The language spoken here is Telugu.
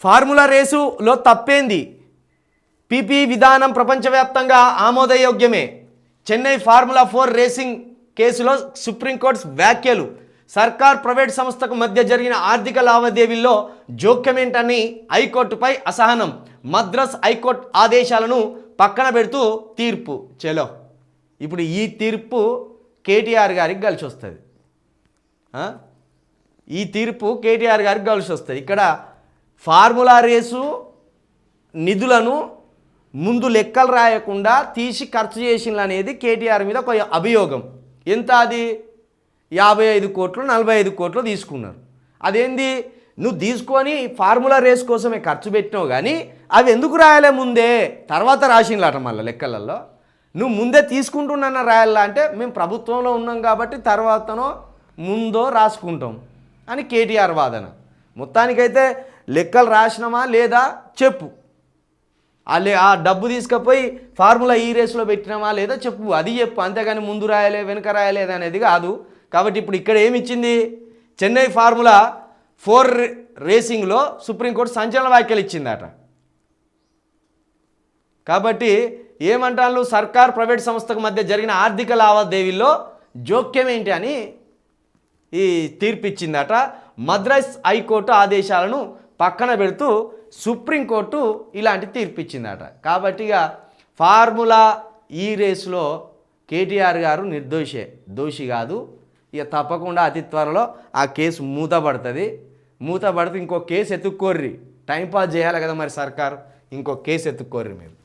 ఫార్ములా రేసులో తప్పేంది? పీపీ విధానం ప్రపంచవ్యాప్తంగా ఆమోదయోగ్యమే. చెన్నై ఫార్ములా 4 రేసింగ్ కేసులో సుప్రీంకోర్టు వ్యాఖ్యలు. సర్కార్ ప్రైవేట్ సంస్థకు మధ్య జరిగిన ఆర్థిక లావాదేవీల్లో జోక్యమేంటని హైకోర్టుపై అసహనం. మద్రాస్ హైకోర్టు ఆదేశాలను పక్కన పెడుతూ తీర్పు. చలో ఇప్పుడు ఈ తీర్పు కేటీఆర్ గారికి కలిసి వస్తుంది. ఈ తీర్పు కేటీఆర్ గారికి కలిసి వస్తుంది. ఇక్కడ ఫార్ములా రేసు నిధులను ముందు లెక్కలు రాయకుండా తీసి ఖర్చు చేసిన అనేది కేటీఆర్ మీద ఒక అభియోగం. ఎంత అది? 55 కోట్లు 45 కోట్లు తీసుకున్నారు. అదేంది? నువ్వు తీసుకొని ఫార్ములా రేస్ కోసమే ఖర్చు పెట్టినావు, కానీ అవి ఎందుకు రాయాలే ముందే? తర్వాత రాసిండ్లట మళ్ళీ లెక్కలలో. నువ్వు ముందే తీసుకుంటున్నా రాయాలా అంటే మేము ప్రభుత్వంలో ఉన్నాం కాబట్టి తర్వాతనో ముందో రాసుకుంటాం అని కేటీఆర్ వాదన. మొత్తానికైతే లెక్కలు రాసినామా లేదా చెప్పు. ఆ డబ్బు తీసుకుపోయి ఫార్ములా ఈ రేసులో పెట్టినామా లేదా చెప్పు, అది చెప్పు. అంతేగాని ముందు రాయలే వెనుక రాయలేదు అనేది కాదు. కాబట్టి ఇప్పుడు ఇక్కడ ఏమి ఇచ్చింది? చెన్నై ఫార్ములా 4 రేసింగ్లో సుప్రీంకోర్టు సంచలన వ్యాఖ్యలు ఇచ్చిందట. కాబట్టి ఏమంటాను, సర్కార్ ప్రైవేట్ సంస్థకు మధ్య జరిగిన ఆర్థిక లావాదేవీల్లో జోక్యం ఏంటి అని ఈ తీర్పు ఇచ్చిందట. మద్రాస్ హైకోర్టు ఆదేశాలను పక్కన పెడుతూ సుప్రీంకోర్టు ఇలాంటి తీర్పు ఇచ్చిందట. కాబట్టి ఇక ఫార్ములా ఈ రేసులో కేటీఆర్ గారు దోషి కాదు. ఇక తప్పకుండా అతి త్వరలో ఆ కేసు మూతపడుతుంది. మూతపడితే ఇంకో కేసు ఎత్తుక్కోర్రి. టైంపాస్ చేయాలి కదా మరి సర్కారు, ఇంకో కేసు ఎత్తుక్కోర్రి మీరు.